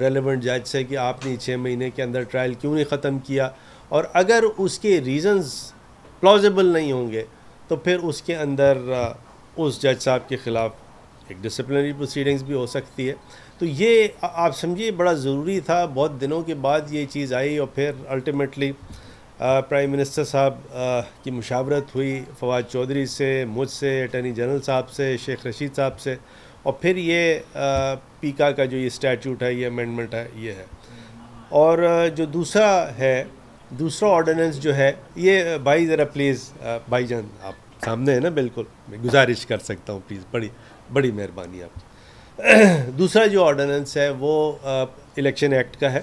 Relevant جج سے کہ آپ نے 6 مہینے کے اندر ٹرائل کیوں نہیں ختم کیا، اور اگر اس کے ریزنز پلازیبل نہیں ہوں گے تو پھر اس کے اندر اس جج صاحب کے خلاف ایک ڈسپلنری پروسیڈنگز بھی ہو سکتی ہے. تو یہ آپ سمجھیے بڑا ضروری تھا. بہت دنوں کے بعد یہ چیز آئی اور پھر الٹیمیٹلی پرائم منسٹر صاحب کی مشاورت ہوئی فواد چودھری سے، مجھ سے، اٹارنی جنرل صاحب سے، شیخ رشید صاحب سے، اور پھر یہ پیکا کا جو یہ اسٹیچوٹ ہے، یہ امینڈمنٹ ہے، یہ ہے. اور جو دوسرا آرڈیننس جو ہے یہ بھائی ذرا پلیز بھائی جان آپ سامنے ہیں نا، بالکل میں گزارش کر سکتا ہوں پلیز، بڑی مہربانی آپ کی. دوسرا جو آرڈیننس ہے وہ الیکشن ایکٹ کا ہے،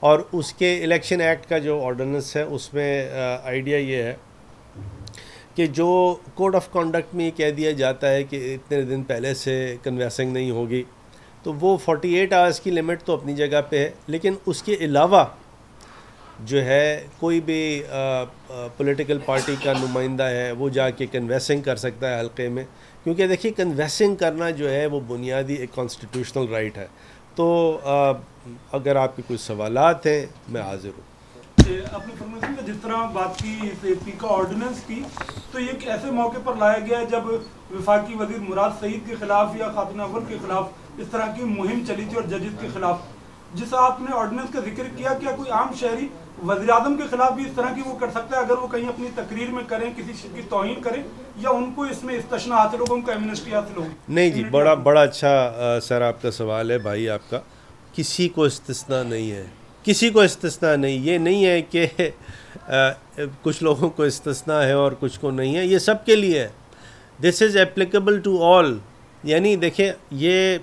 اور اس کے الیکشن ایکٹ کا جو آرڈیننس ہے اس میں آئیڈیا یہ ہے کہ جو کوڈ آف کنڈکٹ میں یہ کہہ دیا جاتا ہے کہ اتنے دن پہلے سے کنویسنگ نہیں ہوگی، تو وہ 48 آورس کی لمٹ تو اپنی جگہ پہ ہے، لیکن اس کے علاوہ جو ہے کوئی بھی پولیٹیکل پارٹی کا نمائندہ ہے وہ جا کے کنویسنگ کر سکتا ہے حلقے میں، کیونکہ دیکھیے کنویسنگ کرنا جو ہے وہ بنیادی ایک کانسٹیٹیوشنل رائٹ ہے. تو اگر آپ کے کوئی سوالات ہیں میں حاضر ہوں. آپ نے فرمایا کہ جس طرح بات کی پیکا آرڈیننس کی، تو یہ ایک ایسے موقع پر لایا گیا ہے جب وفاقی وزیر مراد سعید کے خلاف یا خاتون اول کے خلاف اس طرح کی مہم چلی تھی اور ججز کے خلاف. جس آپ نے آرڈیننس کا ذکر کیا، کیا کوئی عام شہری وزیر اعظم کے خلاف بھی اس طرح کی وہ کر سکتا ہے اگر وہ کہیں اپنی تقریر میں کریں، کسی شخص کی توہین کریں، یا ان کو اس میں استثناء حاصل ہوگا، ان کو ایمنسٹی حاصل ہوگی؟ نہیں جی، بڑا اچھا سر آپ کا سوال ہے بھائی آپ کا. کسی کو استثناء نہیں ہے، کسی کو استثناء نہیں. یہ نہیں ہے کہ کچھ لوگوں کو استثناء ہے اور کچھ کو نہیں ہے، یہ سب کے لیے ہے. دس از اپلیکیبل ٹو آل. یعنی دیکھیں یہ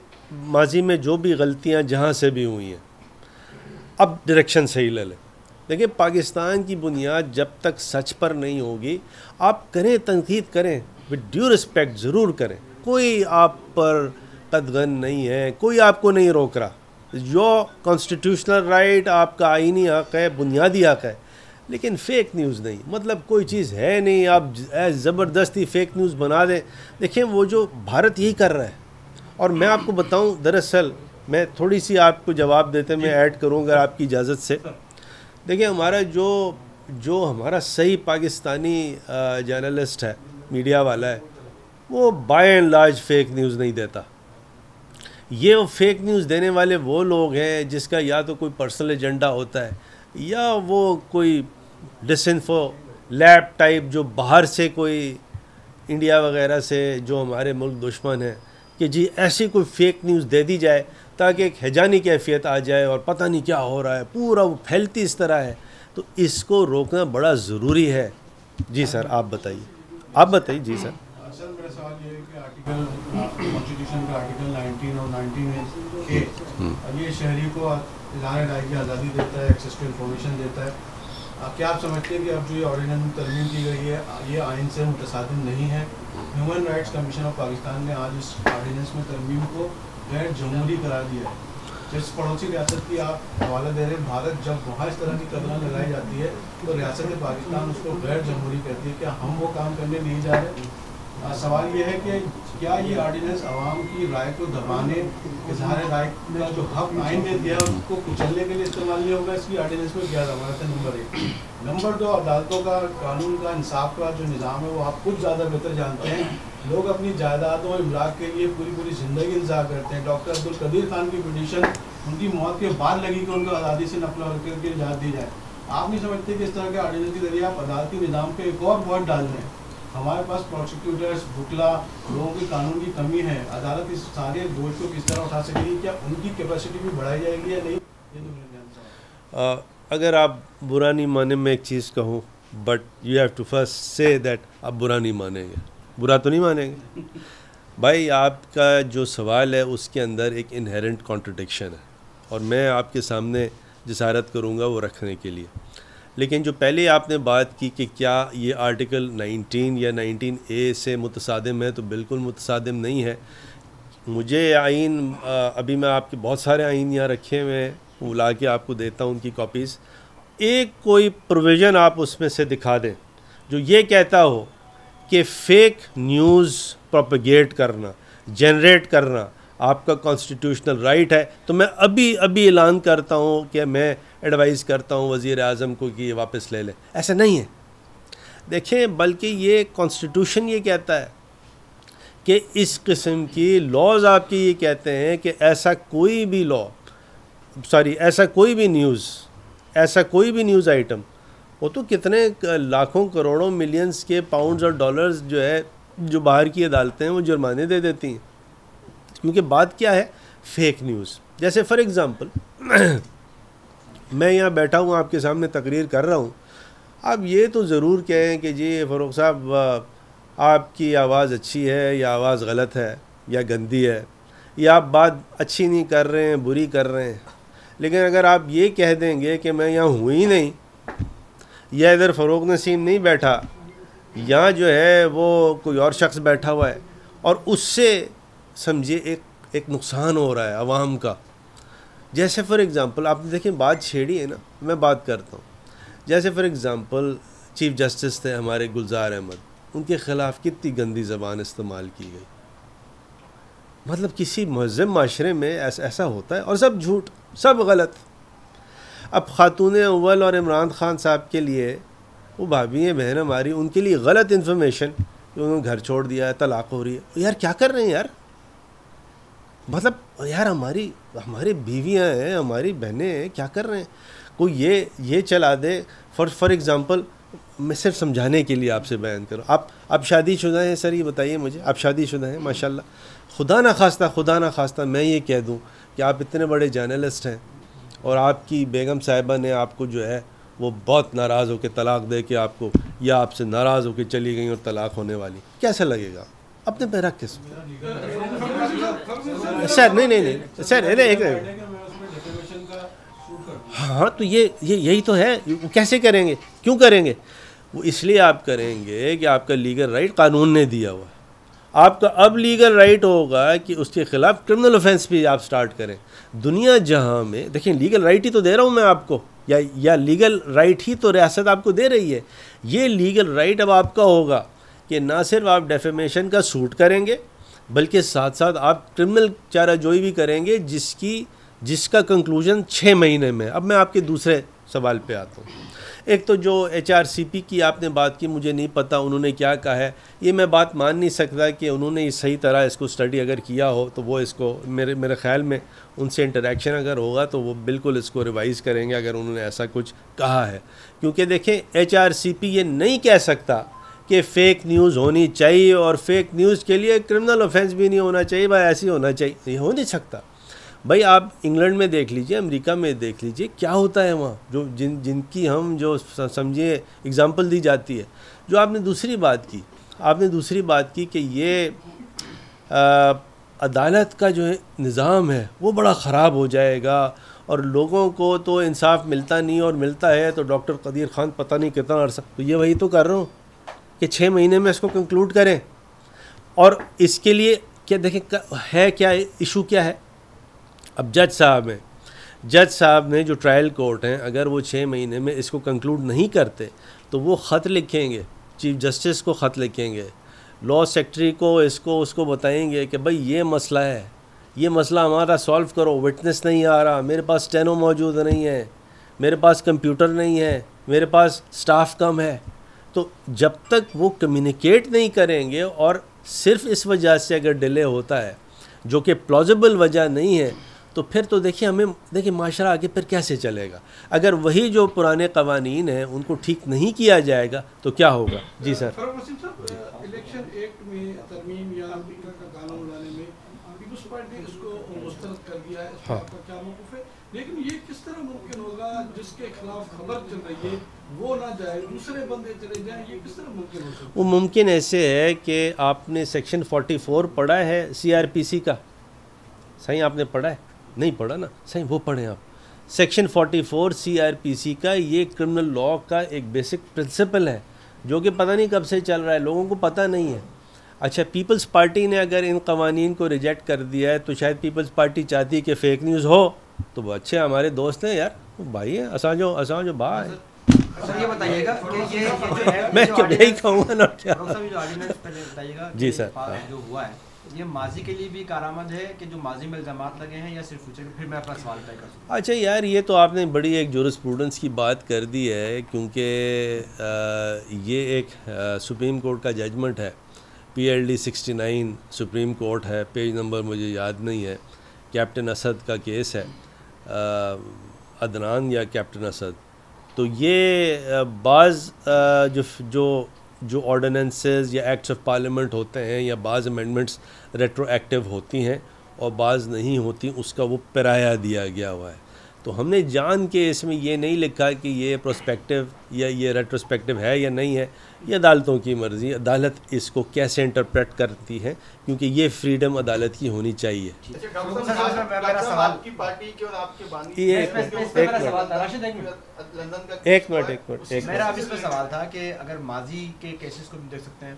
ماضی میں جو بھی غلطیاں جہاں سے بھی ہوئی ہیں، اب ڈائریکشن صحیح لے لیں. دیکھیں پاکستان کی بنیاد جب تک سچ پر نہیں ہوگی، آپ کریں تنقید کریں، وتھ ڈیو رسپیکٹ ضرور کریں. کوئی آپ پر قدغن نہیں ہے، کوئی آپ کو نہیں روک رہا. جو کانسٹیٹیوشنل رائٹ آپ کا آئینی حق ہے، بنیادی حق ہے، لیکن فیک نیوز نہیں. مطلب کوئی چیز ہے نہیں، آپ زبردستی فیک نیوز بنا دیں. دیکھیں وہ جو بھارت یہی کر رہا ہے. اور میں آپ کو بتاؤں، دراصل میں تھوڑی سی آپ کو جواب دیتے میں ایڈ کروں اگر آپ کی اجازت سے. دیکھیں ہمارا جو ہمارا صحیح پاکستانی جرنلسٹ ہے، میڈیا والا ہے، وہ by and large fake news نہیں دیتا. یہ فیک نیوز دینے والے وہ لوگ ہیں جس کا یا تو کوئی پرسنل ایجنڈا ہوتا ہے، یا وہ کوئی ڈس انفو لیب ٹائپ جو باہر سے کوئی انڈیا وغیرہ سے جو ہمارے ملک دشمن ہیں، کہ جی ایسی کوئی فیک نیوز دے دی جائے تاکہ ایک ہیجانی کیفیت آ جائے اور پتہ نہیں کیا ہو رہا ہے، پورا وہ پھیلتی اس طرح ہے. تو اس کو روکنا بڑا ضروری ہے. جی سر آپ بتائیے. جی سر. سر میرا سوال یہ ہے کہ آرٹیکل کانسٹیٹیوشن کا آرٹیکل 19 اور 19A یہ شہری کو اظہار رائے کی آزادی دیتا ہے، ایکسیس ٹو انفارمیشن دیتا ہے. کیا آپ سمجھتے ہیں کہ اب جو یہ آرڈیننس میں ترمیم کی گئی ہے یہ آئین سے متصادم نہیں ہے؟ Human rights commission of Pakistan نے آج اس آرڈیننس میں ترمیم کو غیر جمہوری قرار دیا ہے. جس پڑوسی ریاست کی آپ حوالہ دے رہے ہیں، بھارت جب وہاں اس طرح کی قدریں لگائی جاتی ہے تو ریاست پاکستان اس کو غیر جمہوری کہتی ہے. کیا ہم وہ کام کرنے نہیں جا رہے؟ سوال یہ ہے کہ کیا یہ آرڈیننس عوام کی رائے کو دبانے، اظہار رائے کا جو حق آئین نے دیا ہے اس کو کچلنے کے لیے استعمال نہیں ہوگا؟ اس کی آرڈیننس میں کیا ضمانت ہے؟ نمبر 1. نمبر 2، عدالتوں کا، قانون کا، انصاف کا جو نظام ہے وہ آپ کچھ زیادہ بہتر جانتے ہیں. لوگ اپنی جائیدادوں اور املاک کے لیے پوری زندگی انتظار کرتے ہیں. ڈاکٹر عبدالقدیر خان کی پٹیشن ان کی موت کے بعد لگی کہ ان کو آزادی سے نقل و حرکت کی اجازت دی جائے. آپ نہیں سمجھتے کہ اس طرح کے آرڈیننس کے ذریعے آپ عدالتی نظام پہ ایک اور بوجھ ڈال دیں؟ ہمارے پاس پروسیکیوٹرز، وکلا، لوگوں کی قانون کی کمی ہے. عدالت اس سارے بوجھ کو کس طرح اٹھا سکے گی؟ کیا ان کی کیپیسٹی بھی بڑھائی جائے گی یا نہیں؟ یہ تو میرا سوال ہے. اگر آپ برا نہیں مانے میں ایک چیز کہوں، but you have to first say that آپ برا نہیں مانیں گے. برا تو نہیں مانیں گے بھائی. آپ کا جو سوال ہے اس کے اندر ایک انہیرنٹ کانٹرڈکشن ہے، اور میں آپ کے سامنے جسارت کروں گا وہ رکھنے کے لیے. لیکن جو پہلے آپ نے بات کی کہ کیا یہ آرٹیکل 19 یا 19A سے متصادم ہے، تو بالکل متصادم نہیں ہے. مجھے آئین ابھی میں آپ کے بہت سارے آئین یہاں رکھے ہوئے ہیں، وہ لا کے آپ کو دیتا ہوں ان کی کاپیز. ایک کوئی پروویژن آپ اس میں سے دکھا دیں جو یہ کہتا ہو کہ فیک نیوز پروپیگیٹ کرنا، جنریٹ کرنا آپ کا کانسٹیٹیوشنل رائٹ ہے. تو میں ابھی اعلان کرتا ہوں کہ میں ایڈوائز کرتا ہوں وزیر اعظم کو کہ یہ واپس لے لیں. ایسا نہیں ہے. دیکھیں بلکہ یہ کانسٹیٹیوشن یہ کہتا ہے کہ اس قسم کی لاز آپ کی یہ کہتے ہیں کہ ایسا کوئی بھی ایسا کوئی بھی نیوز آئٹم وہ تو کتنے لاکھوں کروڑوں ملینز کے پاؤنڈز اور ڈالرز جو ہے جو باہر کی عدالتیں ہیں وہ جرمانے دے دیتی ہیں. کیونکہ بات کیا ہے؟ Fake news. جیسے فار ایگزامپل میں یہاں بیٹھا ہوں آپ کے سامنے تقریر کر رہا ہوں, آپ یہ تو ضرور کہیں کہ جی فاروق صاحب آپ کی آواز اچھی ہے یا آواز غلط ہے یا گندی ہے یا آپ بات اچھی نہیں کر رہے ہیں بری کر رہے ہیں. لیکن اگر آپ یہ کہہ دیں گے کہ میں یہاں ہوں ہی نہیں یا ادھر فروغ نسیم نہیں بیٹھا, یہاں جو ہے وہ کوئی اور شخص بیٹھا ہوا ہے, اور اس سے سمجھے ایک نقصان ہو رہا ہے عوام کا. جیسے فار ایگزامپل آپ نے دیکھیں بات چھیڑی ہے نا, میں بات کرتا ہوں. جیسے فار ایگزامپل چیف جسٹس تھے ہمارے گلزار احمد, ان کے خلاف کتنی گندی زبان استعمال کی گئی. مطلب کسی مہذب معاشرے میں ایسا ہوتا ہے, اور سب جھوٹ, سب غلط. اب خاتون اول اور عمران خان صاحب کے لیے, وہ بھابھی ہیں بہن ہماری, ان کے لیے غلط انفارمیشن کہ انہوں نے گھر چھوڑ دیا ہے, طلاق ہو رہی ہے. یار کیا کر رہے ہیں یار؟ مطلب یار ہماری بیویاں ہیں, ہماری بہنیں ہیں, کیا کر رہے ہیں؟ کوئی یہ چلا دے. فار ایگزامپل میں صرف سمجھانے کے لیے آپ سے بیان کروں. آپ شادی شدہ ہیں سر؟ یہ بتائیے مجھے, آپ شادی شدہ ہیں ماشاءاللہ. خدا نہ خواستہ میں یہ کہہ دوں کہ آپ اتنے بڑے جرنلسٹ ہیں اور آپ کی بیگم صاحبہ نے آپ کو جو ہے وہ بہت ناراض ہو کے طلاق دے کے آپ کو, یا آپ سے ناراض ہو کے چلی گئیں اور طلاق ہونے والی, کیسا لگے گا؟ اپنے پہ رکھ کے سر نہیں سر ایک ہاں تو یہی تو ہے. کیسے کریں گے؟ کیوں کریں گے؟ وہ اس لیے آپ کریں گے کہ آپ کا لیگل رائٹ قانون نے دیا ہوا ہے. آپ کا اب لیگل رائٹ ہوگا کہ اس کے خلاف کرمنل offense بھی آپ سٹارٹ کریں. دنیا جہاں میں دیکھیں لیگل رائٹ ہی تو دے رہا ہوں میں آپ کو, یا لیگل رائٹ ہی تو ریاست آپ کو دے رہی ہے. یہ لیگل رائٹ اب آپ کا ہوگا کہ نہ صرف آپ ڈیفیمیشن کا سوٹ کریں گے بلکہ ساتھ ساتھ آپ کرمنل چارہ جوئی بھی کریں گے جس کا کنکلوژن 6 مہینے میں. اب میں آپ کے دوسرے سوال پہ آتا ہوں. ایک تو جو HRCP کی آپ نے بات کی, مجھے نہیں پتہ انہوں نے کیا کہا ہے. یہ میں بات مان نہیں سکتا کہ انہوں نے صحیح طرح اس کو اسٹڈی اگر کیا ہو تو وہ اس کو میرے خیال میں ان سے انٹریکشن اگر ہوگا تو وہ بالکل اس کو ریوائز کریں گے اگر انہوں نے ایسا کچھ کہا ہے. کیونکہ دیکھیں HRCP یہ نہیں کہہ سکتا کہ فیک نیوز ہونی چاہیے اور فیک نیوز کے لیے کرمنل offense بھی نہیں ہونا چاہیے, بھائی ایسی ہونا چاہیے. یہ ہو نہیں سکتا. بھائی آپ انگلینڈ میں دیکھ لیجئے, امریکہ میں دیکھ لیجئے کیا ہوتا ہے وہاں, جو جن کی ہم جو سمجھے اگزامپل دی جاتی ہے. جو آپ نے دوسری بات کی کہ یہ عدالت کا جو ہے نظام ہے وہ بڑا خراب ہو جائے گا اور لوگوں کو تو انصاف ملتا نہیں, اور ملتا ہے تو ڈاکٹر قدیر خان پتہ نہیں کتنا عرصہ. تو یہ وہی تو کر رہا ہوں کہ 6 مہینے میں اس کو کنکلوڈ کریں. اور اس کے لیے کیا دیکھیں ہے کیا ایشو کیا ہے. اب جج صاحب نے جو ٹرائل کورٹ ہیں, اگر وہ 6 مہینے میں اس کو کنکلوڈ نہیں کرتے تو وہ خط لکھیں گے, چیف جسٹس کو خط لکھیں گے, لاء سیکٹری کو اس کو بتائیں گے کہ بھائی یہ مسئلہ ہے, یہ مسئلہ ہمارا سالو کرو. وٹنس نہیں آ رہا, میرے پاس اسٹینو موجود نہیں ہے, میرے پاس کمپیوٹر نہیں ہے, میرے پاس سٹاف کم ہے. تو جب تک وہ کمیونیکیٹ نہیں کریں گے, اور صرف اس وجہ سے اگر ڈیلے ہوتا ہے جو کہ پلازیبل وجہ نہیں ہے, تو پھر تو دیکھیں معاشرہ آگے پھر کیسے چلے گا. اگر وہی جو پرانے قوانین ہیں ان کو ٹھیک نہیں کیا جائے گا تو کیا ہوگا. جی سر. الیکشن ایکٹ میں ترمیم یا امریکہ کا قانون لانے میں پیپلز پارٹی نے اس کو مسترد کر دیا ہے, اس پر کیا موقف ہے؟ لیکن یہ کس طرح ممکن ہوگا جس کے خلاف خبر چل رہی ہے وہ نہ جائے, دوسرے بندے چلے جائیں, یہ کس طرح ممکن ہو سکتا ہے؟ وہ ممکن ایسے ہے کہ آپ نے سیکشن 44 پڑھا ہے CRPC کا. صحیح آپ نے پڑھا ہے؟ نہیں پڑھا نا, صحیح وہ پڑھیں آپ. سیکشن 44 CRPC کا یہ کرمنل لاء کا ایک بیسک پرنسپل ہے جو کہ پتہ نہیں کب سے چل رہا ہے, لوگوں کو پتہ نہیں ہے. اچھا پیپلز پارٹی نے اگر ان قوانین کو ریجیکٹ کر دیا ہے تو شاید پیپلز پارٹی چاہتی ہے کہ فیک نیوز ہو, تو وہ اچھے ہمارے دوست ہیں یار, وہ بھائی ہیں, اساں جو با ہے. سر یہ بتائیے گا کہ یہ جو ہے میں یہی کہوں گا نا کیا. جو آرڈیننس پہلے بتائیے گا جی سر. جو ہوا ہے یہ ماضی کے لیے بھی کارآمد ہے کہ جو ماضی میں الزامات لگے ہیں یا صرف فیوچر کے؟ پھر میں اپنا سوال طے کر سکتا ہوں. اچھا یار یہ تو آپ نے بڑی ایک جورسپروڈنس کی بات کر دی ہے، کیونکہ یہ ایک سپریم کورٹ کا ججمنٹ ہے، PLD 69 سپریم کورٹ ہے، پیج نمبر مجھے یاد نہیں ہے، کیپٹن اسد کا کیس ہے، عدنان یا کیپٹن اسد. تو یہ بعض جو آرڈیننسز یا ایکٹس آف پارلیمنٹ ہوتے ہیں یا بعض امینڈمنٹس ریٹرو ایکٹیو ہوتی ہیں اور بعض نہیں ہوتی، اس کا وہ پرایا دیا گیا ہوا ہے. تو ہم نے جان کے اس میں یہ نہیں لکھا کہ یہ پروسپیکٹیو یا یہ ریٹروسپیکٹیو ہے یا نہیں ہے، یہ عدالتوں کی مرضی، عدالت اس کو کیسے انٹرپریٹ کرتی ہے، کیونکہ یہ فریڈم عدالت کی ہونی چاہیے. ایک منٹ میرا اب اس میں سوال تھا کہ اگر ماضی کے کیسز کو بھی دیکھ سکتے ہیں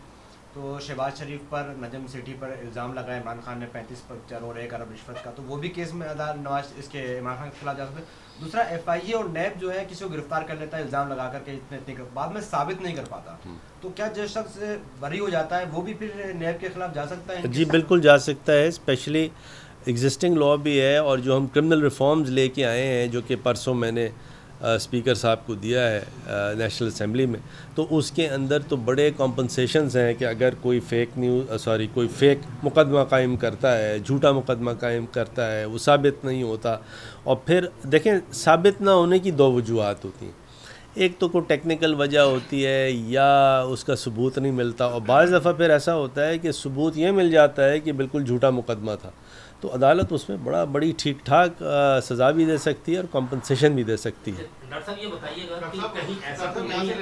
تو شہباز شریف پر، نجم سیٹھی پر الزام لگا عمران خان نے 35 پر 4 اور 1 ارب رشوت کا، تو وہ بھی کیس میں نواز اس کے عمران خان کے خلاف جا سکتے ہیں. دوسرا FIA اور نیب جو ہے کسی کو گرفتار کر لیتا ہے الزام لگا کر کے اتنے بعد میں ثابت نہیں کر پاتا، تو کیا جو شخص بری ہو جاتا ہے وہ بھی پھر نیب کے خلاف جا سکتا ہے؟ جی بالکل جا سکتا ہے، اسپیشلی ایگزسٹنگ لا بھی ہے، اور جو ہم کرمنل ریفارمز لے کے آئے ہیں جو کہ پرسوں میں نے اسپیکر صاحب کو دیا ہے نیشنل اسمبلی میں، تو اس کے اندر تو بڑے کمپنسیشنز ہیں کہ اگر کوئی کوئی فیک مقدمہ قائم کرتا ہے، جھوٹا مقدمہ قائم کرتا ہے، وہ ثابت نہیں ہوتا. اور پھر دیکھیں ثابت نہ ہونے کی 2 وجوہات ہوتی ہیں، ایک تو کوئی ٹیکنیکل وجہ ہوتی ہے یا اس کا ثبوت نہیں ملتا، اور بعض دفعہ پھر ایسا ہوتا ہے کہ ثبوت یہ مل جاتا ہے کہ بالکل جھوٹا مقدمہ تھا، تو عدالت اس میں بڑی ٹھیک ٹھاک سزا بھی دے سکتی ہے اور کمپنسیشن بھی دے سکتی ہے. ڈاکٹر صاحب یہ بتائیے گا کہ کہیں ایسا تو نہیں ہے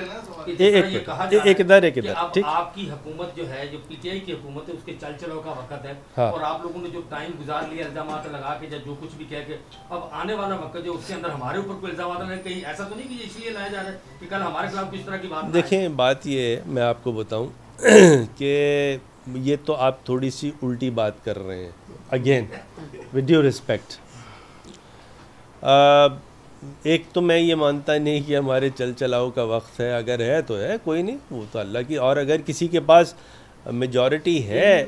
کہ یہ کہا جا رہا ہے کہ اب آپ کی حکومت جو ہے، جو PTI کی حکومت ہے، اس کے چل چلو کا وقت ہے، اور آپ لوگوں نے جو ٹائم گزار لیا الزامات لگا کے جو کچھ بھی کہہ کے، اب آنے والا وقت جو اس کے اندر ہمارے اوپر کوئی الزامات ہیں، کہیں ایسا تو نہیں کہ اس لیے لایا جا رہا ہے کہ کل ہمارے خلاف کس طرح کی بات؟ دیکھیں بات یہ ہے، میں آپ کو بتاؤں کہ یہ تو آپ تھوڑی سی الٹی بات کر رہے ہیں. اگین ود ڈیو ریسپیکٹ، ایک تو میں یہ مانتا نہیں کہ ہمارے چل چلاؤ کا وقت ہے، اگر ہے تو ہے، کوئی نہیں، وہ تو اللہ کی، اور اگر کسی کے پاس میجورٹی ہے،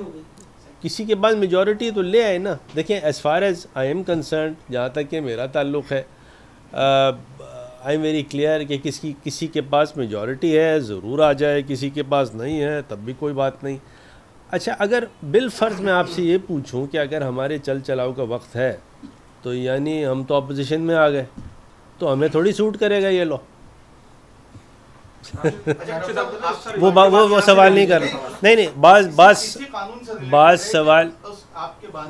کسی کے پاس میجورٹی تو لے آئے نا. دیکھیں as far as I am concerned, جہاں تک کہ میرا تعلق ہے، آئی ایم ویری کلیئر کہ کسی کے پاس میجورٹی ہے ضرور آ جائے، کسی کے پاس نہیں ہے تب بھی کوئی بات نہیں. اچھا اگر بالفرض میں آپ سے یہ پوچھوں کہ اگر ہمارے چل چلاؤ کا وقت ہے تو یعنی ہم تو اپوزیشن میں آ گئے، تو ہمیں تھوڑی سوٹ کرے گا یہ لو. وہ سوال نہیں کر رہا، نہیں بعض سوال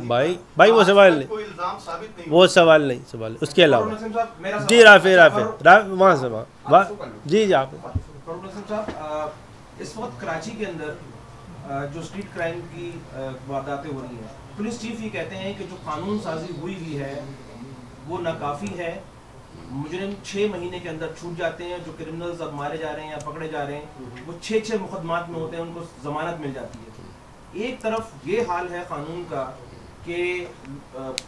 بھائی وہ سوال نہیں، سوال اس کے علاوہ. جی رافع وہاں سے وہاں جی آپ. اس وقت کراچی کے اندر جو اسٹریٹ کرائم کی وارداتیں ہو رہی ہیں، پولیس چیف یہ کہتے ہیں کہ جو قانون سازی ہوئی ہے وہ ناکافی ہے، مجرم 6 مہینے کے اندر چھوٹ جاتے ہیں، جو کرمنلز اب مارے جا رہے ہیں یا پکڑے جا رہے ہیں وہ 6 مقدمات میں ہوتے ہیں، ان کو ضمانت مل جاتی ہے. ایک طرف یہ حال ہے قانون کا کہ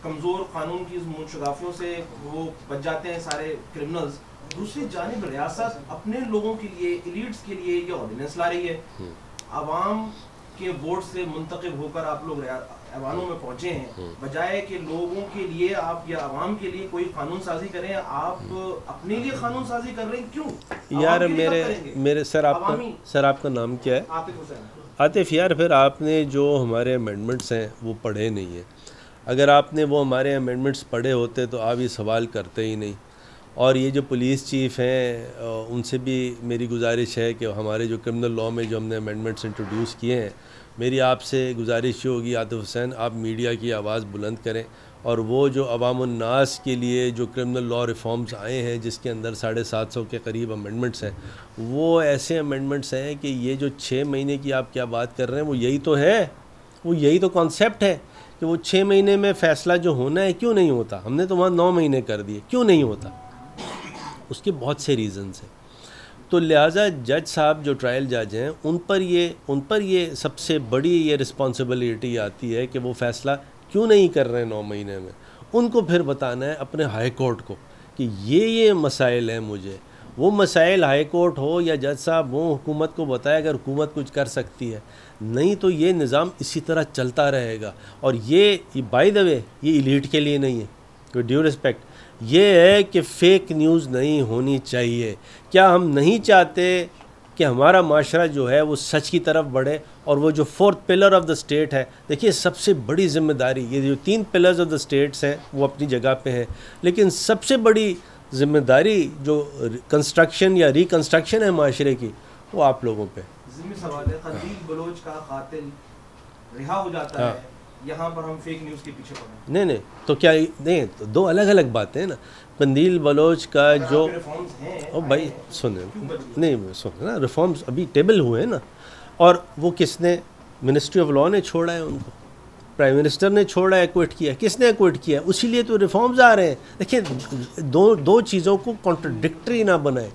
کمزور قانون کی منشگافیوں سے وہ بچ جاتے ہیں سارے کرمنلز، دوسری جانب ریاست اپنے لوگوں کے لیے، ایلیٹس کے لیے یہ آرڈیننس لا رہی ہے. عوام کے ووٹ سے منتخب ہو کر آپ لوگ ایوانوں میں پہنچے ہیں، بجائے کہ لوگوں کے لیے آپ یا عوام کے لیے کوئی قانون سازی کریں، آپ اپنے لیے قانون سازی کر رہے ہیں. کیوں یار؟ میرے سر آپ کا نام کیا ہے؟ عاطف حسین. عاطف یار پھر آپ نے جو ہمارے امینڈمنٹس ہیں وہ پڑھے نہیں ہیں. اگر آپ نے وہ ہمارے امینڈمنٹس پڑھے ہوتے تو آپ یہ سوال کرتے ہی نہیں. اور یہ جو پولیس چیف ہیں ان سے بھی میری گزارش ہے کہ ہمارے جو کرمنل لاء میں جو ہم نے امینڈمنٹس انٹروڈیوس کیے ہیں، میری آپ سے گزارش یہ ہوگی عاطف حسین، آپ میڈیا کی آواز بلند کریں، اور وہ جو عوام الناس کے لیے جو کرمنل لاء ریفارمز آئے ہیں جس کے اندر 750 کے قریب امینڈمنٹس ہیں، وہ ایسے امینڈمنٹس ہیں کہ یہ جو 6 مہینے کی آپ کیا بات کر رہے ہیں وہ یہی تو ہے، وہ یہی تو کانسیپٹ ہے کہ وہ 6 مہینے میں فیصلہ جو ہونا ہے کیوں نہیں ہوتا. ہم نے تو وہاں 9 مہینے کر دیے، کیوں نہیں ہوتا؟ اس کے بہت سے ریزنز ہیں. تو لہٰذا جج صاحب جو ٹرائل جج ہیں ان پر یہ سب سے بڑی یہ رسپانسبلٹی آتی ہے کہ وہ فیصلہ کیوں نہیں کر رہے ہیں 9 مہینے میں. ان کو پھر بتانا ہے اپنے ہائی کورٹ کو کہ یہ مسائل ہیں مجھے، وہ مسائل ہائی کورٹ ہو یا جج صاحب وہ حکومت کو بتائے اگر حکومت کچھ کر سکتی ہے، نہیں تو یہ نظام اسی طرح چلتا رہے گا. اور یہ بائی دا وے یہ ایلیٹ کے لیے نہیں ہے، ود ڈیو رسپیکٹ، یہ ہے کہ فیک نیوز نہیں ہونی چاہیے. کیا ہم نہیں چاہتے کہ ہمارا معاشرہ جو ہے وہ سچ کی طرف بڑھے؟ اور وہ جو 4th pillar of the state ہے، دیکھیے سب سے بڑی ذمہ داری، یہ جو 3 پلرز آف دا اسٹیٹس ہیں وہ اپنی جگہ پہ ہیں، لیکن سب سے بڑی ذمہ داری جو کنسٹرکشن یا ریکنسٹرکشن ہے معاشرے کی، وہ آپ لوگوں پہ. ضمنی سوال ہے، قندیل بلوچ کا قاتل رہا ہو جاتا ہے، یہاں پر ہم فیک نیوز کے پیچھے پڑے ہیں. نہیں تو کیا نہیں، تو دو الگ الگ باتیں ہیں نا. قندیل بلوچ کا جو بھائی سنیں نہیں سنیں نا، ریفارمز ابھی ٹیبل ہوئے ہیں نا، اور وہ کس نے، منسٹری آف لاء نے چھوڑا ہے ان کو، پرائم منسٹر نے چھوڑا ہے، ایکوٹ کیا ہے. کس نے ایکوٹ کیا ہے؟ اسی لیے تو ریفارمز آ رہے ہیں. دیکھیں دو چیزوں کو کانٹرڈکٹری نہ بنائیں،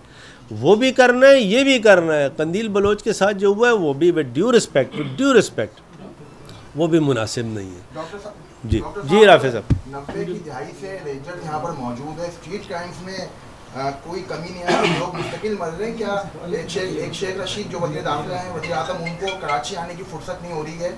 وہ بھی کرنا ہے یہ بھی کرنا ہے. قندیل بلوچ کے ساتھ جو ہوا ہے وہ بھی ود ڈیو رسپیکٹ وہ بھی مناسب نہیں ہے. جی رافع صاحب، 90 کی دہائی سے رینجر یہاں پر موجود ہے، اسٹریٹ کرائمز میں کوئی کمی نہیں ہے، لوگ مستقل مر رہے ہیں. کیا ایک شیخ رشید جو وزیر داخلہ ہیں، وزیر اعظم، ان کو کراچی آنے کی فرصت نہیں ہو رہی ہے،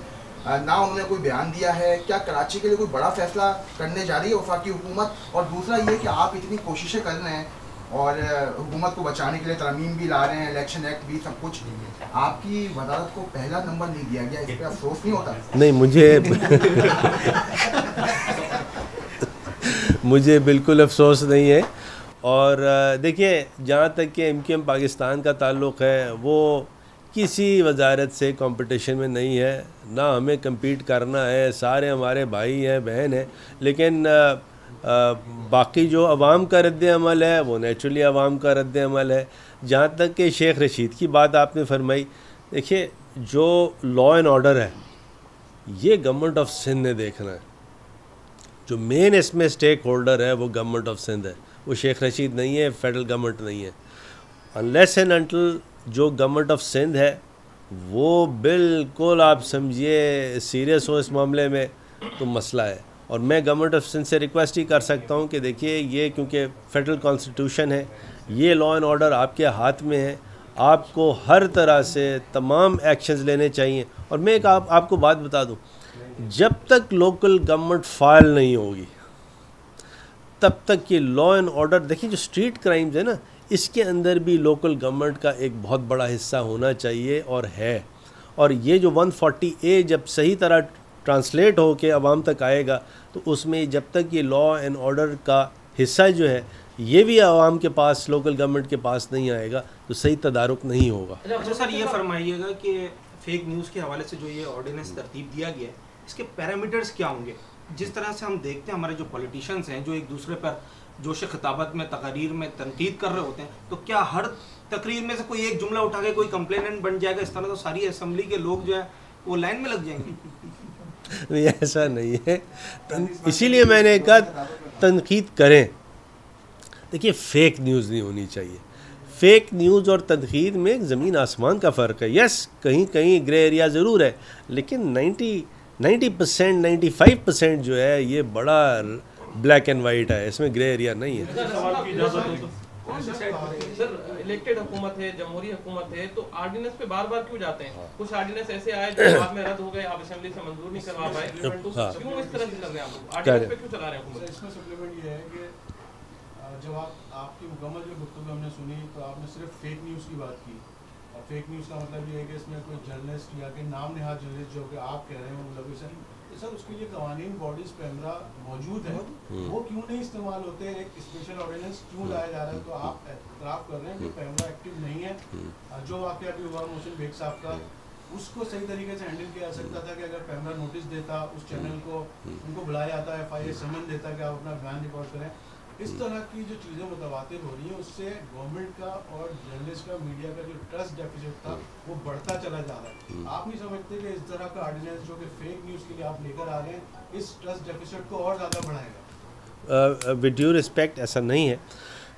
نہ انہوں نے کوئی بیان دیا ہے؟ کیا کراچی کے لیے کوئی بڑا فیصلہ کرنے جا رہی ہے وفاقی حکومت؟ اور دوسرا یہ کہ آپ اتنی کوششیں کر رہے ہیں اور حکومت کو بچانے کے لیے ترمیم بھی لا رہے ہیں، الیکشن ایکٹ بھی، سب کچھ، آپ کی وزارت کو پہلا نمبر نہیں دیا گیا، اس پہ افسوس نہیں ہوتا؟ نہیں، مجھے بالکل افسوس نہیں ہے. اور دیکھیے جہاں تک کہ MQM پاکستان کا تعلق ہے، وہ کسی وزارت سے کمپٹیشن میں نہیں ہے، نہ ہمیں کمپیٹ کرنا ہے. سارے ہمارے بھائی ہیں، بہن ہیں، لیکن باقی جو عوام کا رد عمل ہے وہ نیچرلی عوام کا رد عمل ہے. جہاں تک کہ شیخ رشید کی بات آپ نے فرمائی، دیکھیے جو لا اینڈ آرڈر ہے یہ گورنمنٹ آف سندھ نے دیکھنا ہے. جو مین اس میں اسٹیک ہولڈر ہے وہ گورنمنٹ آف سندھ ہے، وہ شیخ رشید نہیں ہے، فیڈرل گورنمنٹ نہیں ہے. انلیس اینڈ انٹل جو گورنمنٹ آف سندھ ہے وہ بالکل آپ سمجھیے سیریس ہو اس معاملے میں تو مسئلہ ہے. اور میں گورنمنٹ آف سندھ سے ریکویسٹ ہی کر سکتا ہوں کہ دیکھیے یہ کیونکہ فیڈرل کانسٹیٹیوشن ہے، یہ لا اینڈ آرڈر آپ کے ہاتھ میں ہے، آپ کو ہر طرح سے تمام ایکشنز لینے چاہیے. اور میں ایک آپ کو بات بتا دوں، جب تک لوکل گورنمنٹ فعال نہیں ہوگی تب تک یہ لا اینڈ آرڈر، دیکھیں جو اسٹریٹ کرائمز ہے نا، اس کے اندر بھی لوکل گورنمنٹ کا ایک بہت بڑا حصہ ہونا چاہیے اور ہے. اور یہ جو 140A جب صحیح طرح ٹرانسلیٹ ہو کے عوام تک آئے گا تو اس میں جب تک یہ لا اینڈ آرڈر کا حصہ جو ہے یہ بھی عوام کے پاس، لوکل گورنمنٹ کے پاس نہیں آئے گا تو صحیح تدارک نہیں ہوگا. اچھا سر، یہ فرمائیے گا کہ فیک نیوز کے حوالے سے جو یہ آرڈیننس ترتیب دیا گیا ہے، اس کے پیرامیٹرز کیا ہوں گے؟ جس طرح سے ہم دیکھتے ہیں ہمارے جو پولیٹیشنز ہیں جو ایک دوسرے پر جوش خطابت میں، تقاریر میں تنقید کر رہے ہوتے ہیں، تو کیا ہر تقریر میں سے کوئی ایک جملہ اٹھا کے کوئی کمپلیننٹ بن جائے گا؟ اس طرح تو ساری اسمبلی کے لوگ جو ہیں وہ لائن میں لگ جائیں گے. نہیں، ایسا نہیں ہے. اسی لیے میں نے کہا تنقید کریں. دیکھیے فیک نیوز نہیں ہونی چاہیے. فیک نیوز اور تنقید میں ایک زمین آسمان کا فرق ہے. یس کہیں کہیں گرے ایریا ضرور ہے، لیکن 90% 95% جو ہے یہ بڑا بلیک اینڈ وائٹ ہے، اس میں گرے ایریا نہیں ہے. سر الیکٹڈ حکومت ہے، جمہوری حکومت ہے، تو آرڈیننس پہ بار بار کیوں جاتے ہیں؟ کچھ آرڈیننس ایسے آئے جو بعد میں رد ہو گئے، آپ اسمبلی سے منظور نہیں کروا پائے، تو کیوں اس طرح سے کر رہے ہیں آپ؟ آرڈیننس پہ کیوں چلا رہے ہیں حکومت؟ اس میں سپلیمنٹ یہ ہے کہ جب آپ کی مکمل جو گفتگو ہم نے سنی تو آپ نے صرف فیک نیوز کی بات کی. اور فیک نیوز کا مطلب یہ ہے کہ اس میں کوئی جرنلسٹ یا کہ نام نہاد جرنلسٹ جو کہ آپ کہہ رہے ہیں مطلب سر اس کے لیے قوانین باڈیز پیمرا موجود ہے، وہ کیوں نہیں استعمال ہوتے؟ ایک اسپیشل آرڈیننس کیوں لایا جا رہا ہے؟ تو آپ اعتراف کر رہے ہیں کہ پیمرا ایکٹیو نہیں ہے. جو واقعہ بھی ہوا محسن بیگ صاحب کا، اس کو صحیح طریقے سے ہینڈل کیا جا سکتا تھا کہ اگر پیمرا نوٹس دیتا اس چینل کو، ان کو بلایا جاتا، FIA سمن دیتا کہ آپ اپنا بیان ریکارڈ کریں. اس طرح کی جو چیزیں متواتر ہو رہی ہیں اس سے گورنمنٹ کا اور جرنلسٹ کا، میڈیا کا جو ٹرسٹ ڈیفیسٹ تھا وہ بڑھتا چلا جا رہا ہے. آپ نہیں سمجھتے کہ اس طرح کا آرڈیننس جو کہ فیک نیوز کے لیے آپ لے کر آ رہے ہیں اس ٹرسٹ ڈیفیسٹ کو اور زیادہ بڑھائے گا؟ ود ڈیو رسپیکٹ ایسا نہیں ہے.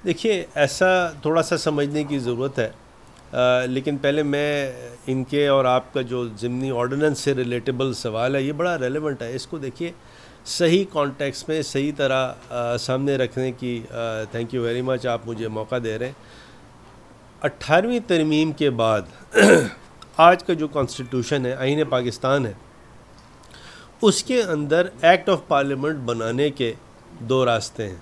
دیکھیے ایسا تھوڑا سا سمجھنے کی ضرورت ہے، لیکن پہلے میں ان کے اور آپ کا جو ضمنی آرڈیننس سے ریلیٹیبل سوال ہے یہ بڑا ریلیونٹ ہے. اس کو دیکھیے صحیح کانٹیکس میں صحیح طرح سامنے رکھنے کی تھینک یو ویری مچ آپ مجھے موقع دے رہے ہیں. 18ویں ترمیم کے بعد آج کا جو کانسٹیٹیوشن ہے، آئین پاکستان ہے، اس کے اندر ایکٹ آف پارلیمنٹ بنانے کے 2 راستے ہیں.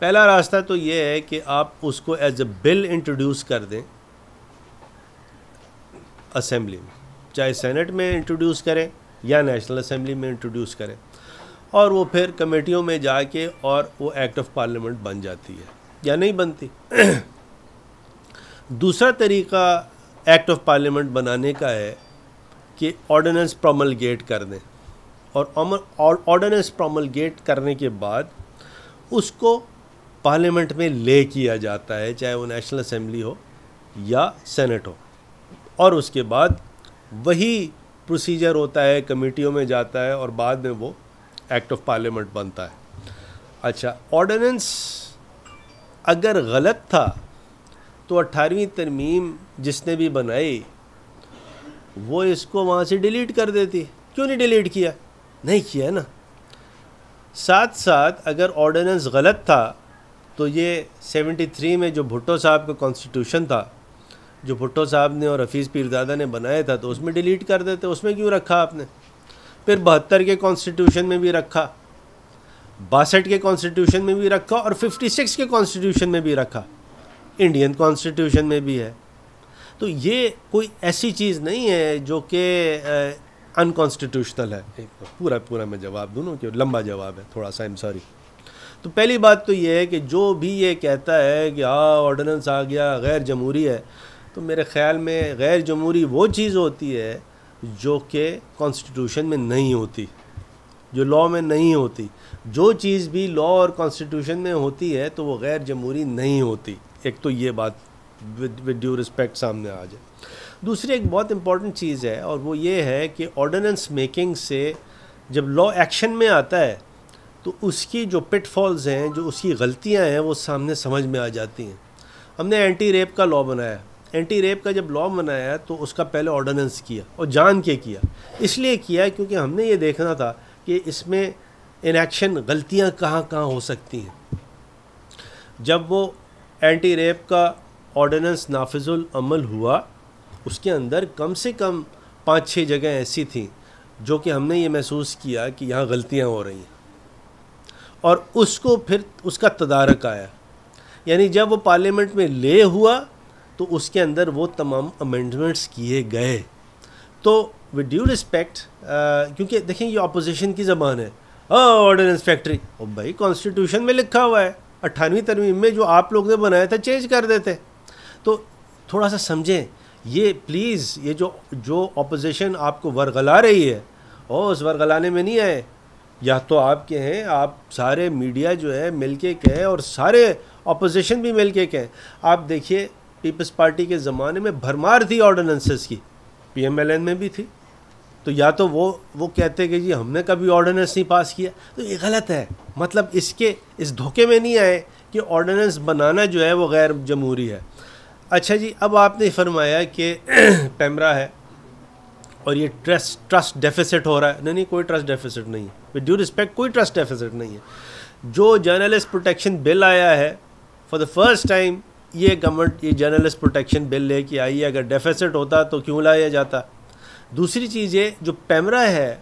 پہلا راستہ تو یہ ہے کہ آپ اس کو ایز اے بل انٹروڈیوس کر دیں اسمبلی میں، چاہے سینٹ میں انٹروڈیوس کریں یا نیشنل اسمبلی میں انٹروڈیوس کریں، اور وہ پھر کمیٹیوں میں جا کے اور وہ ایکٹ آف پارلیمنٹ بن جاتی ہے یا نہیں بنتی. دوسرا طریقہ ایکٹ آف پارلیمنٹ بنانے کا ہے کہ آرڈیننس پروملگیٹ کر دیں، اور آرڈیننس پروملگیٹ کرنے کے بعد اس کو پارلیمنٹ میں لے کیا جاتا ہے، چاہے وہ نیشنل اسمبلی ہو یا سینٹ ہو، اور اس کے بعد وہی پروسیجر ہوتا ہے، کمیٹیوں میں جاتا ہے اور بعد میں وہ ایکٹ آف پارلیمنٹ بنتا ہے. اچھا، آرڈیننس اگر غلط تھا تو 18ویں ترمیم جس نے بھی بنائی وہ اس کو وہاں سے ڈیلیٹ کر دیتی. کیوں نہیں ڈیلیٹ کیا؟ نہیں کیا نا. ساتھ ساتھ اگر آرڈیننس غلط تھا تو یہ 73 میں جو بھٹو صاحب کا کانسٹیٹیوشن تھا، جو بھٹو صاحب نے اور حفیظ پیرزادہ نے بنایا تھا، تو اس میں ڈیلیٹ کر دیتے. اس میں کیوں رکھا آپ نے؟ پھر 72 کے کانسٹیٹیوشن میں بھی رکھا، 62 کے کانسٹیٹیوشن میں بھی رکھا، اور 56 کے کانسٹیٹیوشن میں بھی رکھا، انڈین کانسٹیٹیوشن میں بھی ہے. تو یہ کوئی ایسی چیز نہیں ہے جو کہ انکانسٹیٹیوشنل ہے. پورا میں جواب دوں نا، کہ لمبا جواب ہے تھوڑا سا، ایم سوری. تو پہلی بات تو یہ ہے کہ جو بھی یہ کہتا ہے کہ آرڈیننس آ گیا غیر جمہوری ہے، تو میرے خیال میں غیر جمہوری وہ چیز ہوتی ہے جو کہ کانسٹیٹیوشن میں نہیں ہوتی، جو لاء میں نہیں ہوتی. جو چیز بھی لاء اور کانسٹیٹیوشن میں ہوتی ہے تو وہ غیر جمہوری نہیں ہوتی. ایک تو یہ بات ود ڈیو رسپیکٹ سامنے آ جائے. دوسری ایک بہت امپورٹنٹ چیز ہے، اور وہ یہ ہے کہ آرڈیننس میکنگ سے جب لاء ایکشن میں آتا ہے تو اس کی جو پٹ فالز ہیں، جو اس کی غلطیاں ہیں، وہ سامنے سمجھ میں آ جاتی ہیں. ہم نے اینٹی ریپ کا لاء بنایا، اینٹی ریپ کا جب لاء بنایا تو اس کا پہلے آرڈیننس کیا، اور جان کے کیا. اس لیے کیا کیونکہ ہم نے یہ دیکھنا تھا کہ اس میں انیکشن غلطیاں کہاں کہاں ہو سکتی ہیں. جب وہ اینٹی ریپ کا آرڈیننس نافذ العمل ہوا، اس کے اندر کم سے کم 5-6 جگہیں ایسی تھیں جو کہ ہم نے یہ محسوس کیا کہ یہاں غلطیاں ہو رہی ہیں، اور اس کو پھر اس کا تدارک آیا. یعنی جب وہ پارلیمنٹ میں لے ہوا تو اس کے اندر وہ تمام امینڈمنٹس کیے گئے. تو ود ڈیو رسپیکٹ، کیونکہ دیکھیں یہ اپوزیشن کی زبان ہے، آرڈیننس فیکٹری. اور بھائی کانسٹیٹیوشن میں لکھا ہوا ہے، 18ویں ترمیم میں جو آپ لوگ نے بنایا تھا چینج کر دیتے. تو تھوڑا سا سمجھیں یہ پلیز. یہ جو اپوزیشن آپ کو ورغلا رہی ہے، اس ورغلانے میں نہیں آئے. یا تو آپ کے ہیں، آپ سارے میڈیا جو ہے مل کے کہیں، اور سارے اپوزیشن بھی مل کے کہیں. آپ دیکھیے پیپلز پارٹی کے زمانے میں بھرمار تھی آرڈیننسز کی، پی ایم ایل این میں بھی تھی. تو یا تو وہ کہتے کہ جی ہم نے کبھی آرڈیننس نہیں پاس کیا، تو یہ غلط ہے. مطلب اس دھوکے میں نہیں آئے کہ آرڈیننس بنانا جو ہے وہ غیر جمہوری ہے. اچھا جی، اب آپ نے فرمایا کہ پیمرا ہے اور یہ ٹرسٹ ڈیفیسٹ ہو رہا ہے. نہیں، کوئی ٹرسٹ ڈیفیسٹ نہیں ہے. ود ڈیو رسپیکٹ کوئی ٹرسٹ ڈیفیسٹ نہیں ہے. جو جرنلسٹ پروٹیکشن بل آیا ہے، فار دا فرسٹ ٹائم یہ گورنمنٹ یہ جرنلسٹ پروٹیکشن بل لے کے آئی ہے. اگر ڈیفیسٹ ہوتا تو کیوں لایا جاتا؟ دوسری چیز یہ جو پیمرا ہے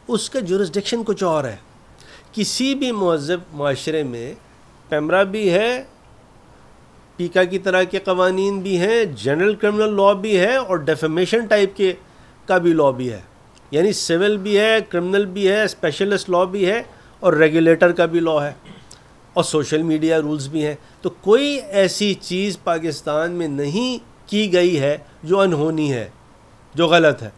اس کا جورسڈکشن کچھ اور ہے. کسی بھی مہذب معاشرے میں پیمرا بھی ہے، پیکا کی طرح کے قوانین بھی ہیں، جنرل کرمنل لاء بھی ہے، اور ڈیفیمیشن ٹائپ کے کا بھی لاء بھی ہے. یعنی سول بھی ہے، کرمنل بھی ہے، اسپیشلسٹ لاء بھی ہے، اور ریگولیٹر کا بھی لاء ہے، اور سوشل میڈیا رولز بھی ہیں. تو کوئی ایسی چیز پاکستان میں نہیں کی گئی ہے جو انہونی ہے، جو غلط ہے.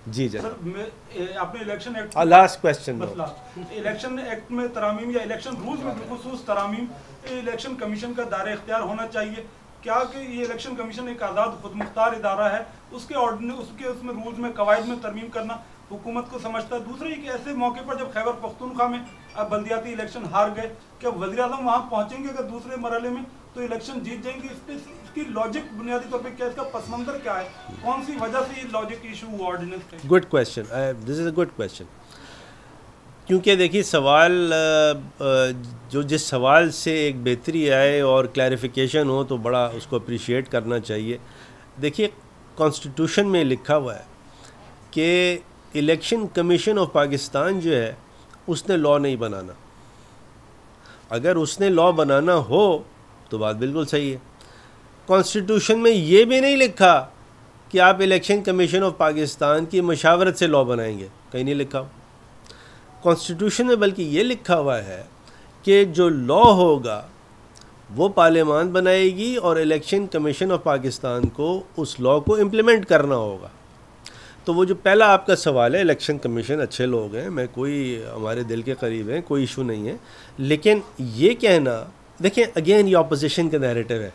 جی آپ نے election act last question election act میں ترامیم یا الیکشن رولز میں بالخصوص ترامیم، الیکشن کمیشن کا دائرہ اختیار ہونا چاہیے. کیا کہ یہ الیکشن کمیشن ایک آزاد خود مختار ادارہ ہے، اس کے اس میں رولز میں قواعد میں ترمیم کرنا حکومت کو سمجھتا ہے. دوسرے کہ ایسے موقع پر جب خیبر پختونخوا میں بلدیاتی الیکشن ہار گئے، کیا وزیر اعظم وہاں پہنچیں گے اگر دوسرے مرحلے میں تو الیکشن جیت جائیں گے؟ اس کی لاجک بنیادی طور پہ کیا، اس کا پس منظر کیا ہے، کون سی وجہ سے یہ لاجک ایشو ہوا آرڈیننس کا؟ Good question, this is a good question. کیونکہ دیکھیے سوال جو جس سوال سے ایک بہتری آئے اور کلیریفیکیشن ہو تو بڑا اس کو اپریشیٹ کرنا چاہیے. دیکھیے کانسٹیٹیوشن میں لکھا ہوا ہے کہ الیکشن کمیشن آف پاکستان جو ہے اس نے لا نہیں بنانا. اگر اس نے لا بنانا ہو تو بات بالکل صحیح ہے. کانسٹیٹیوشن میں یہ بھی نہیں لکھا کہ آپ الیکشن کمیشن آف پاکستان کی مشاورت سے لا بنائیں گے, کہیں نہیں لکھا. کانسٹیٹیوشن میں بلکہ یہ لکھا ہوا ہے کہ جو لا ہوگا وہ پارلیمان بنائے گی اور الیکشن کمیشن آف پاکستان کو اس لا کو امپلیمنٹ کرنا ہوگا. تو وہ جو پہلا آپ کا سوال ہے, الیکشن کمیشن اچھے لوگ ہیں, میں کوئی ہمارے دل کے قریب ہیں, کوئی ایشو نہیں ہے, لیکن یہ کہنا دیکھیں اگین یہ اپوزیشن کا نیریٹو ہے.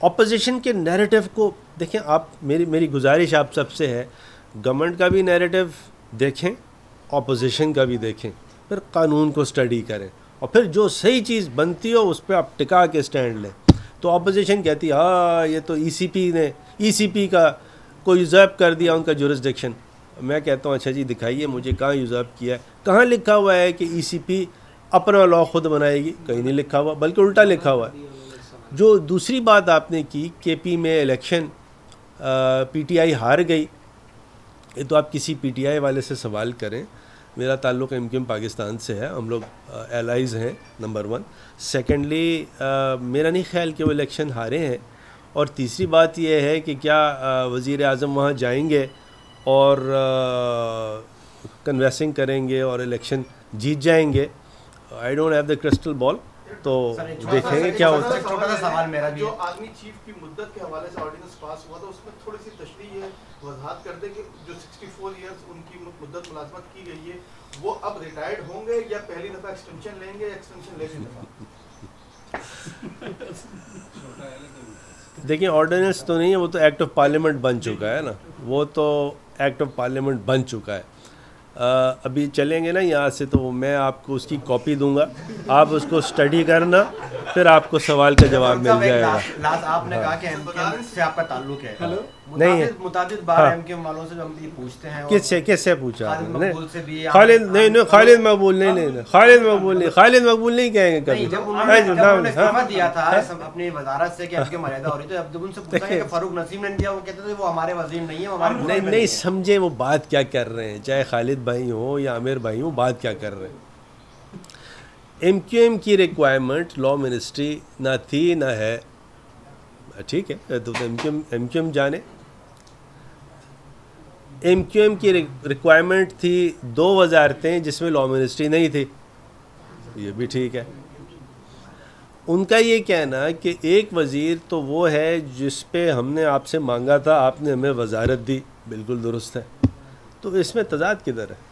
اپوزیشن کے نیریٹو کو دیکھیں آپ, میری گزارش آپ سب سے ہے گورنمنٹ کا بھی نیریٹو دیکھیں, اپوزیشن کا بھی دیکھیں, پھر قانون کو اسٹڈی کریں اور پھر جو صحیح چیز بنتی ہو اس پہ آپ ٹکا کے اسٹینڈ لیں. تو اپوزیشن کہتی ہاں یہ تو ای سی پی کا کو یوزرپ کر دیا ان کا جورسڈکشن. میں کہتا ہوں اچھا جی دکھائیے مجھے کہاں یوزرپ کیا ہے, کہاں لکھا ہوا ہے کہ ای سی پی اپنا لا خود بنائے گی, کہیں نہیں لکھا ہوا, بلکہ الٹا لکھا ہوا ہے. جو دوسری بات آپ نے کی کے پی میں الیکشن پی ٹی آئی ہار گئی, یہ تو آپ کسی پی ٹی آئی والے سے سوال کریں. میرا تعلق ایم کیو ایم پاکستان سے ہے, ہم لوگ ایلائز ہیں نمبر 1. سیکنڈلی میرا نہیں خیال کہ وہ الیکشن ہارے ہیں. اور تیسری بات یہ ہے کہ کیا وزیر اعظم وہاں جائیں گے اور کنویسنگ کریں گے اور الیکشن جیت جائیں گے؟ I don't have the crystal ball, تو دیکھیں گے کیا ہوتا ہے. چھوٹا سا سوال میرا بھی, جو آرمی چیف کی مدت کے حوالے سے آرڈیننس پاس ہوا تھا اس میں تھوڑی سی تشریح ہے, وضاحت کر دیں کہ جو 64 ایئرز ان کی مدت ملازمت کی گئی ہے وہ اب ریٹائرڈ ہوں گے یا پہلی دفعہ ایکسٹینشن لیں گے یا ایکسٹینشن لے دفعہ؟ دیکھیں آرڈیننس تو نہیں ہے, وہ تو ایکٹ آف پارلیمنٹ بن چکا ہے نا, وہ تو ایکٹ آف پارلیمنٹ بن چکا ہے. ابھی چلیں گے نا یہاں سے تو میں آپ کو اس کی کاپی دوں گا, آپ اس کو اسٹڈی کرنا, پھر آپ کو سوال کا جواب مل جائے گا. آپ نے کہا کہ ایم کیو ایم سے آپ کا تعلق ہے, نہیں ہے, متعدد بار ایم کیو ایم والوں سے ہم یہ پوچھتے ہیں. کس سے پوچھا آپ نے؟ خالد نہیں, خالد مقبول نہیں, خالد مقبول نہیں کہیں گے کبھی. جب انہوں نے استعفیٰ دیا تھا اپنی وزارت سے کہ ایم کیو ایم علیحدہ ہو رہی, تو جب ان سے پوچھا کہ فاروق نسیم نے دیا, وہ کہتے تھے وہ ہمارے وزیر نہیں ہیں, ہمارے نہیں سمجھے وہ بات کیا کر رہے ہیں, چاہے خالد بھائی ہوں یا عامر بھائی ہوں, بات کیا کر رہے ہیں. ایم کیو ایم کی ریکوائرمنٹ لا منسٹری نہ تھی نہ ہے, ٹھیک ہے, تو ایم کیو ایم جانے. ایم کیو ایم کی ریکوائرمنٹ تھی 2 وزارتیں جس میں لا منسٹری نہیں تھی, یہ بھی ٹھیک ہے. ان کا یہ کہنا کہ ایک وزیر تو وہ ہے جس پہ ہم نے آپ سے مانگا تھا, آپ نے ہمیں وزارت دی, بالکل درست ہے. تو اس میں تضاد کدھر ہے؟